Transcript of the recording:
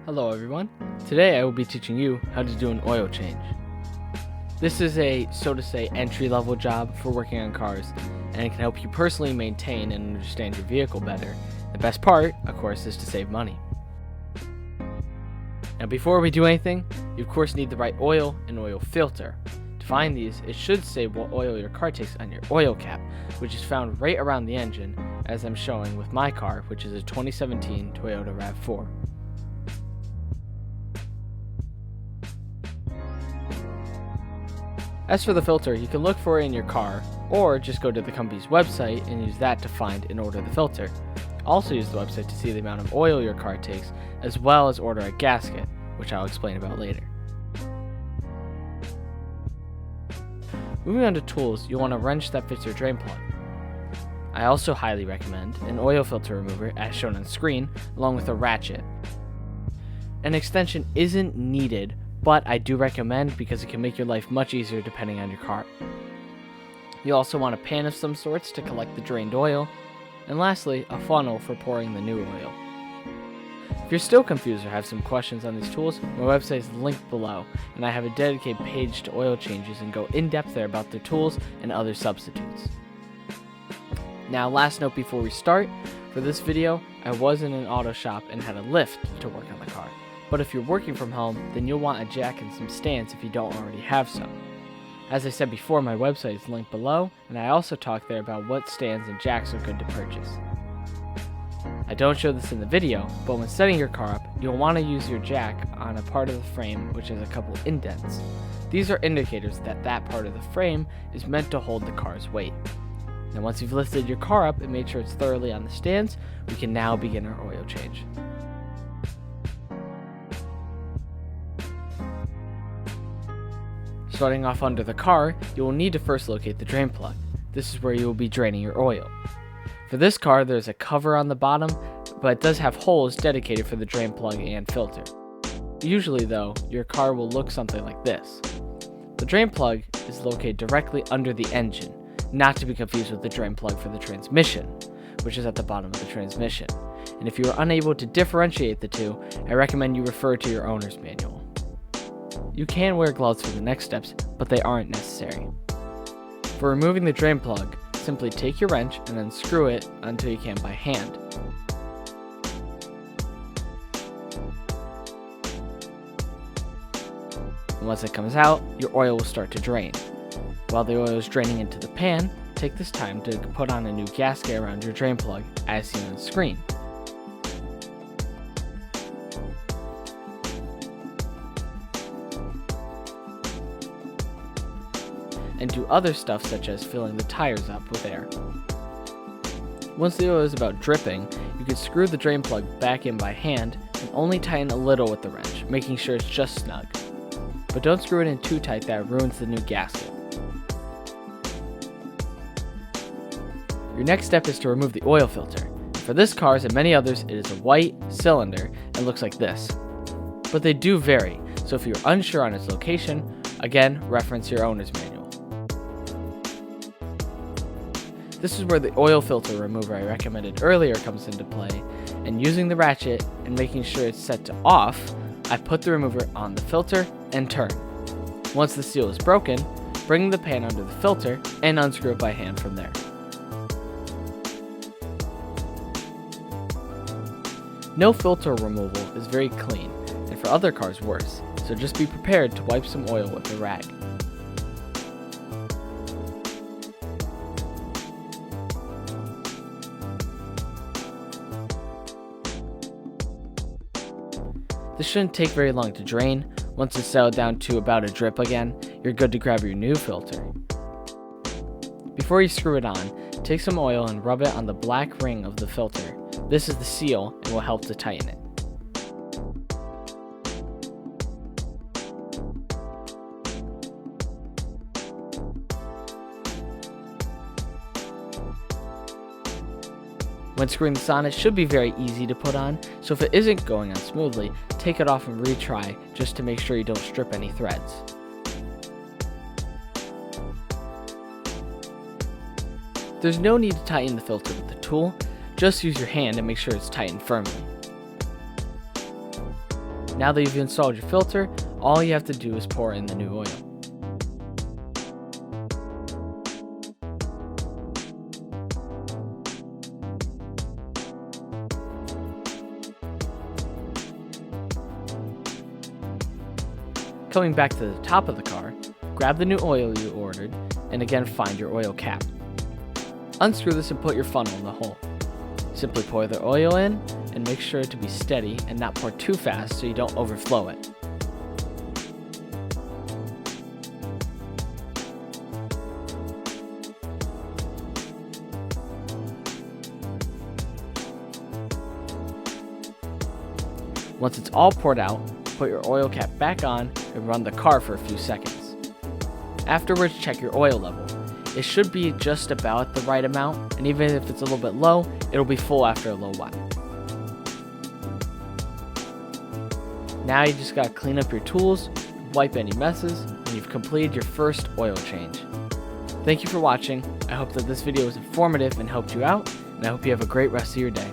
Hello everyone. Today I will be teaching you how to do an oil change. This is a, so to say, entry-level job for working on cars, and it can help you personally maintain and understand your vehicle better. The best part, of course, is to save money. Now before we do anything, you of course need the right oil and oil filter. To find these, it should say what oil your car takes on your oil cap, which is found right around the engine, as I'm showing with my car, which is a 2017 Toyota RAV4. As for the filter, you can look for it in your car, or just go to the company's website and use that to find and order the filter. Also use the website to see the amount of oil your car takes, as well as order a gasket, which I'll explain about later. Moving on to tools, you'll want a wrench that fits your drain plug. I also highly recommend an oil filter remover as shown on screen, along with a ratchet. An extension isn't needed, but I do recommend because it can make your life much easier depending on your car. You also want a pan of some sorts to collect the drained oil, and lastly, a funnel for pouring the new oil. If you're still confused or have some questions on these tools, my website is linked below, and I have a dedicated page to oil changes and go in depth there about their tools and other substitutes. Now, last note before we start, for this video, I was in an auto shop and had a lift to work on the car. But if you're working from home, then you'll want a jack and some stands if you don't already have some. As I said before, my website is linked below, and I also talk there about what stands and jacks are good to purchase. I don't show this in the video, but when setting your car up, you'll want to use your jack on a part of the frame which has a couple indents. These are indicators that that part of the frame is meant to hold the car's weight. Now once you've lifted your car up and made sure it's thoroughly on the stands, we can now begin our oil change. Starting off under the car, you will need to first locate the drain plug. This is where you will be draining your oil. For this car, there's a cover on the bottom, but it does have holes dedicated for the drain plug and filter. Usually though, your car will look something like this. The drain plug is located directly under the engine, not to be confused with the drain plug for the transmission, which is at the bottom of the transmission. And if you are unable to differentiate the two, I recommend you refer to your owner's manual. You can wear gloves for the next steps, but they aren't necessary. For removing the drain plug, simply take your wrench and then screw it until you can by hand. And once it comes out, your oil will start to drain. While the oil is draining into the pan, take this time to put on a new gasket around your drain plug, as seen on the screen. And do other stuff such as filling the tires up with air. Once the oil is about dripping, you can screw the drain plug back in by hand and only tighten a little with the wrench, making sure it's just snug. But don't screw it in too tight that it ruins the new gasket. Your next step is to remove the oil filter. For this car, and many others, it is a white cylinder and looks like this. But they do vary, so if you're unsure on its location, again, reference your owner's manual. This is where the oil filter remover I recommended earlier comes into play, and using the ratchet and making sure it's set to off, I put the remover on the filter and turn. Once the seal is broken, bring the pan under the filter and unscrew it by hand from there. No filter removal is very clean, and for other cars worse, so just be prepared to wipe some oil with a rag. This shouldn't take very long to drain. Once it's settled down to about a drip again, you're good to grab your new filter. Before you screw it on, take some oil and rub it on the black ring of the filter. This is the seal and will help to tighten it. When screwing this on, it should be very easy to put on, so if it isn't going on smoothly, take it off and retry just to make sure you don't strip any threads. There's no need to tighten the filter with the tool, just use your hand and make sure it's tightened firmly. Now that you've installed your filter, all you have to do is pour in the new oil. Coming back to the top of the car, grab the new oil you ordered, and again find your oil cap. Unscrew this and put your funnel in the hole. Simply pour the oil in and make sure to be steady and not pour too fast so you don't overflow it. Once it's all poured out, put your oil cap back on and run the car for a few seconds. Afterwards, check your oil level. It should be just about the right amount, and even if it's a little bit low, it'll be full after a little while. Now you just gotta clean up your tools, wipe any messes, and you've completed your first oil change. Thank you for watching. I hope that this video was informative and helped you out, and I hope you have a great rest of your day.